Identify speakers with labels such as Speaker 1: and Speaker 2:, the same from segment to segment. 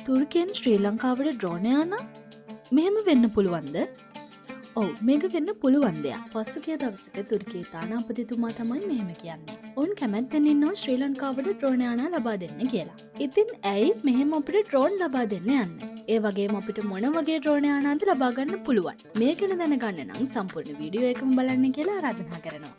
Speaker 1: තුර්කයෙන් ශ්‍රී ලංකාවට ඩ්‍රෝන යානා මෙහෙම වෙන්න පුළුවන්ද? ඔව් මේක වෙන්න පුළුවන් දෙයක්. පසුගිය දවසක තුර්කියේ තානාපතිතුමා තමයි මෙහෙම කියන්නේ. ඔවුන් කැමැත්තෙන් ඉන්නවා ශ්‍රී ලංකාවට ඩ්‍රෝන යානා ලබා දෙන්න කියලා. ඉතින් ඇයි මෙහෙම අපිට ඩ්‍රෝන් ලබා දෙන්න යන්නේ? ඒ වගේම අපිට මොන වගේ ඩ්‍රෝන යානාද ලබා ගන්න පුළුවන්? මේ ගැන දැනගන්න නම් සම්පූර්ණ වීඩියෝ එකම බලන්න කියලා ආරාධනා කරනවා.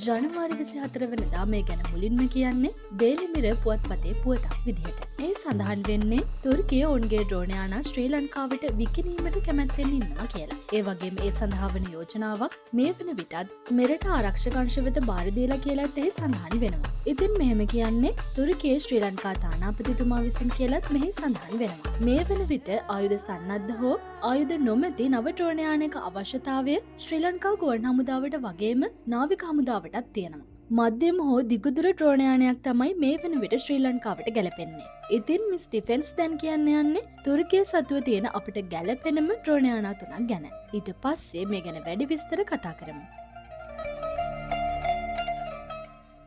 Speaker 1: ජනවාරි 24 වෙනිදා මේ ගැන මුලින්ම කියන්නේ ඩේලි මිරර් පුවත්පතේ පුවතක් විදිහට. ඒ සඳහන් වෙන්නේ තුර්කිය ඔවුන්ගේ ඩ්‍රෝන යානා ශ්‍රී ලංකාවට විකිණීමට කැමැත්තෙන් ඉන්නවා කියලා. ඒ වගේම ඒ සඳහා වන යෝජනාවක් මේ වන විටත් මෙරට ආරක්ෂක අංශ වෙත බාර දීලා කියලාත් ඒ සඳහන් වෙනවා. ඉතින් මෙහෙම කියන්නේ තුර්කියේ ශ්‍රී ලංකා තානාපතිතුමා විසින් කියලාත් මෙහි සඳහන් වෙනවා. මේ වන විට ආයුධ සන්නද්ධ හෝ ආයුධ නොමැති නව ඩ්‍රෝන යානයක අවශ්‍යතාවය ශ්‍රී ලංකා ගුවන් හමුදාවට වගේම නාවික හමුදාවටත් තියෙනවා. මධ්‍යම හෝ දිගුදුර ඩ්‍රෝන යානයක් තමයි මේ වන විට ශ්‍රී ලංකාවට ගැලපෙන්නේ. ඉතින් මිස් ඩිෆෙන්ස් දැන් කියන්න යන්නේ තුර්කිය සතුව තියෙන අපිට ගැලපෙනම ඩ්‍රෝන යානා 3ක් ගැන. ඊට පස්සේ මේ ගැන වැඩි විස්තර කතා කරමු.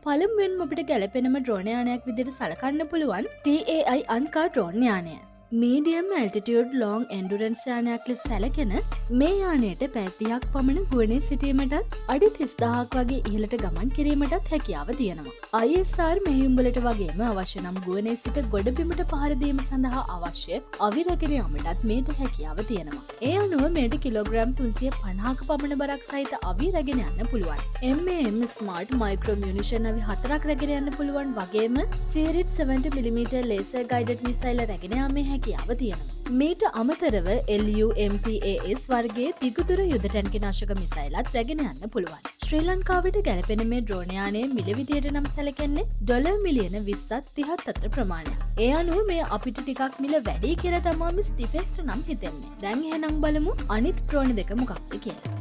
Speaker 1: පළමුවෙන්ම අපිට ගැලපෙනම ඩ්‍රෝන යානයක් විදිහට සලකන්න පුළුවන් TAI අන්කා ඩ්‍රෝන යානය. මීඩියම් ඇල්ටිටියුඩ් ලොං එන්ඩුරන්ස් යානයක් ලෙස සැලකෙන මේ යානයට පැය 30ක් පමණ ගුවනේ සිටීමටත් අඩි 30000ක් වගේ ඉහළට ගමන් කිරීමටත් හැකියාව තියෙනවා. ISR මෙහෙයුම්වලට වගේම අවශ්‍ය නම් ගුවනේ සිට ගොඩබිමට පහර දීම සඳහා අවශ්‍ය අවි රැගෙන යාමටත් මේට හැකියාව තියෙනවා. ඒ අනුව මේට කිලෝග්‍රෑම් 350ක පමණ බරක් සහිත අවි රැගෙන යන්න පුළුවන්. MAM ස්මාර්ට් මයික්‍රෝ මියුනිෂන් අවි 4ක් රැගෙන යන්න පුළුවන් වගේම සීරිට් 70mm ලේසර් ගයිඩඩ් මිසයිල් රැගෙන යාමේ හැකියාව තියෙනවා. මීට අමතරව LUMPAS වර්ගයේ දිගුදුර යුද ටැන්කි නාශක මිසයිලත් රැගෙන යන්න පුළුවන්. ශ්‍රී ලංකාවට ගැලපෙන මේ ඩ්‍රෝන යානය මිල විදියට නම් සැලකෙන්නේ ඩොලර් මිලියන 20ත් 30ත් අතර ප්‍රමාණයක්. ඒ අනුව මේ අපිට ටිකක් මිල වැඩි කියලා තමයි මිස් ඩිෆෙන්ස්ට නම් හිතෙන්නේ. දැන් එහෙනම් බලමු අනිත් ඩ්‍රෝන දෙක මොකක්ද කියලා.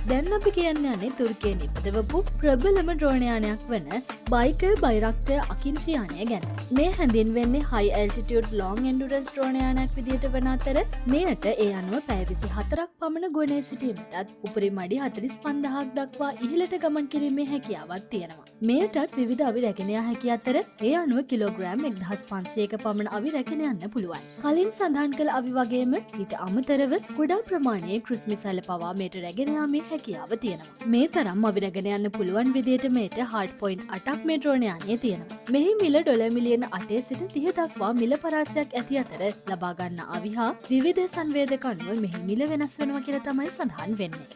Speaker 1: දැන් අපි කියන්න යන්නේ තුර්කියේ නිපදවපු ප්‍රබලම ඩ්‍රෝන යානයක් වන බයිකර් බයිරක්ටර් අකින්චි යානය ගැන. මේ හැඳින්වෙන්නේ high altitude long endurance ඩ්‍රෝන යානයක් විදිහට වන අතර මෙයට ඒ අනුව පැය 24ක් පමණ ගුවනේ සිටීමටත් උපරිම අඩි 45000ක් දක්වා ඉහළට ගමන් කිරීමේ හැකියාවක් තියෙනවා. මෙයටත් විවිධ අවි රැගෙන යා හැකි අතර ඒ අනුව කිලෝග්‍රෑම් 1500ක පමණ අවි රැගෙන යන්න පුළුවන්. කලින් සඳහන් කළ අවි වගේම ඊට අමතරව කුඩා ප්‍රමාණයේ ක්‍රුස් මිසයිල් පවා මේට රැගෙන යාමේ හැකියාව තියෙනවා. මේ තරම් අවි රැගෙන යන්න පුළුවන් විදිහට මේට හાર્ඩ් පොයින්ට් 8ක් මේ ඩ්‍රෝන යානයේ තියෙනවා. මෙහි මිල ඩොලර් මිලියන 8 සිට 30 දක්වා මිල පරාසයක් ඇති අතර ලබා ගන්න අවි හා විවිධ සංවේදක අනුව මෙහි මිල වෙනස් වෙනවා කියලා තමයි සඳහන් වෙන්නේ.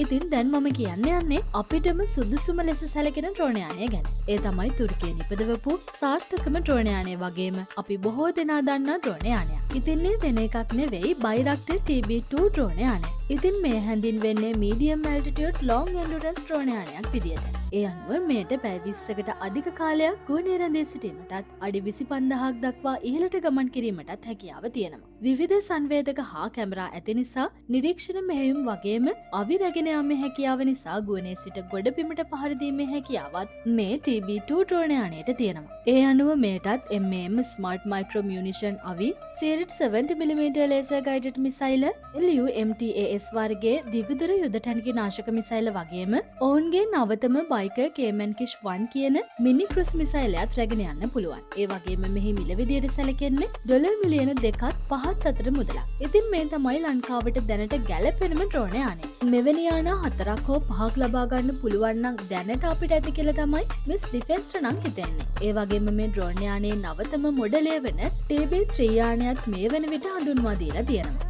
Speaker 1: ඉතින් දැන් මම කියන්න යන්නේ අපිටම සුදුසුම ලෙස සැලකෙන ඩ්‍රෝන යානය ගැන. ඒ තමයි තුර්කියේ නිපදවපු සාර්ථකම ඩ්‍රෝන යානය වගේම අපි බොහෝ දෙනා දන්නා ඩ්‍රෝන යානයක්. ඉතින් මේ වෙන එකක් නෙවෙයි බයිරක්ටර් TB2 ඩ්‍රෝන යානය. ඉතින් මේ හැඳින්වෙන්නේ මීඩියම් ඇල්ටිටියුඩ් ලොං එන්ඩුරන්ස් ඩ්‍රෝන යානයක් විදියට. ඒ අනුව මේට පැය 20කට අධික කාලයක් ගුවනේ රැඳී සිටීමටත් අඩි 25000ක් දක්වා ඉහළට ගමන් කිරීමටත් හැකියාව තියෙනවා. විවිධ සංවේදක හා කැමරා ඇති නිසා නිරීක්ෂණ මෙහෙයුම් වගේම අවි රැගෙන යාමේ හැකියාව නිසා ගුවනේ සිට ගොඩබිමට පහර දීමේ හැකියාවත් මේ TB2 ඩ්‍රෝන යානයට තියෙනවා. ඒ අනුව මේටත් MAM ස්මාර්ට් මයික්‍රෝ මියුනිෂන් අවි, සීරිට් 70mm ලේසර් ගයිඩඩ් මිසයිල, LUMTAS වර්ගයේ දිගුදුර යුද ටැන්කි නාශක මිසයිල වගේම ඔවුන්ගේ නවතම බයිකර් කේමන්කිෂ් 1 කියන මිනි ක්‍රුස් මිසයිලයත් රැගෙන යන්න පුළුවන්. ඒ වගේම මෙහි මිල විදියට සැලකෙන්නේ ඩොලර් මිලියන 2ත් 5ත් අතර මුදලක්. ඉතින් මේ තමයි ලංකාවට දැනට ගැලපෙනම ඩ්‍රෝන යානය. මෙවැනි යානා 4ක් හෝ 5ක් ලබා ගන්න පුළුවන් නම් දැනට අපිට ඇති කියලා තමයි මිස් ඩිෆෙන්ස්ට නම් හිතෙන්නේ. ඒ වගේම මේ ඩ්‍රෝන යානයේ නවතම මොඩලය වන TB3 යානයත් මේ වන විට හඳුන්වා දීලා තියෙනවා.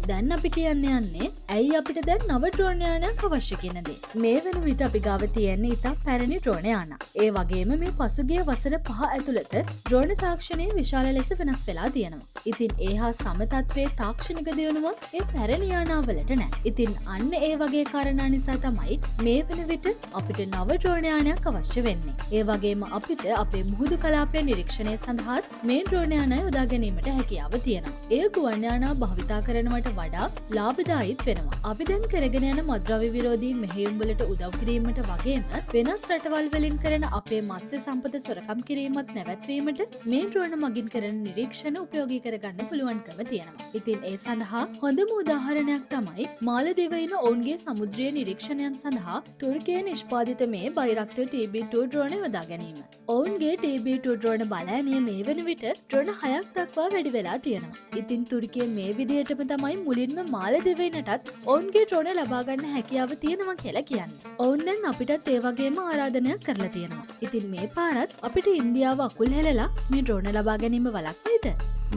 Speaker 1: දැන් අපි කියන්න යන්නේ ඇයි අපිට දැන් නව ඩ්‍රෝන යානයක් අවශ්‍ය කියන දේ. මේ වෙන විට අපි ගාව තියෙන්නේ ඉතා පැරණි ඩ්‍රෝන යානා. ඒ වගේම මේ පසුගිය වසර 5 ඇතුළත ඩ්‍රෝන තාක්ෂණය විශාල ලෙස වෙනස් වෙලා තියෙනවා. ඉතින් ඒ හා සම තත්ත්වයේ තාක්ෂණික දියුණුව ඒ පැරණි යානාවලට නැහැ. ඉතින් අන්න ඒ වගේ කාරණා නිසා තමයි මේ වෙන විට අපිට නව ඩ්‍රෝන යානයක් අවශ්‍ය වෙන්නේ. ඒ වගේම අපිට අපේ මුහුදු කලාපය නිරීක්ෂණය සඳහා මේ ඩ්‍රෝන යානා යොදා ගැනීමට හැකියාව තියෙනවා. ඒ ගුවන් යානා භාවිතා කරනවට වඩා ලාභදායීත් වෙනවා. අපි දැන් කරගෙන යන මද්‍රව්‍ය විරෝධී මෙහෙයුම් වලට උදව් කිරීමට වගේම වෙනත් රටවල් වලින් කරන අපේ මත්ස්‍ය සම්පත සොරකම් කිරීමත් නැවැත්වීමට මේ ඩ්‍රෝන මගින් කරන නිරීක්ෂණ උපයෝගී කරගන්න පුළුවන්කම තියෙනවා. ඉතින් ඒ සඳහා හොඳම උදාහරණයක් තමයි මාලදිවයින ඔවුන්ගේ සමුද්‍රීය නිරීක්ෂණයන් සඳහා තුර්කියේ නිෂ්පාදිත මේ බයිරක්ටර් TB2 ඩ්‍රෝන යොදා ගැනීම. ඔවුන්ගේ TB2 ඩ්‍රෝන බලෑනිය මේ වන විට ඩ්‍රෝන 6ක් දක්වා වැඩි වෙලා තියෙනවා. ඉතින් තුර්කිය මේ විදිහටම තමයි මුලින්ම මාලදිවයිනටත් ඔවුන්ගේ ඩ්‍රෝන ලබාගන්න හැකියාව තියෙනවා කියලා කියන්නේ. ඔවුන් දැන් අපිටත් ඒ වගේම ආරාධනයක් කරලා තියෙනවා. ඉතින් මේ පාරත් අපිට ඉන්දියාව අකුල් හෙලලා මේ ඩ්‍රෝන ලබා ගැනීම වළක්වයිද?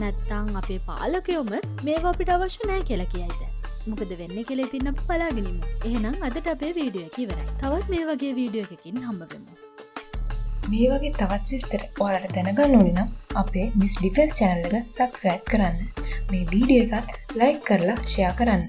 Speaker 1: නැත්නම් අපේ පාලකයොම මේවා අපිට අවශ්‍ය නැහැ කියලා කියයිද? මොකද වෙන්නේ කියලා ඉතින් අපි බලාගෙන ඉමු. එහෙනම් අදට අපේ වීඩියෝ එක ඉවරයි. තවත් මේ වගේ වීඩියෝ එකකින් හම්බ වෙමු.
Speaker 2: මේ වගේ තවත් විස්තර ඔයාලට දැනගන්න ඕනේ නම් අපේ මිස් ඩිෆෙන්ස් channel එක subscribe කරන්න. මේ වීඩියෝ එකත් like කරලා share කරන්න.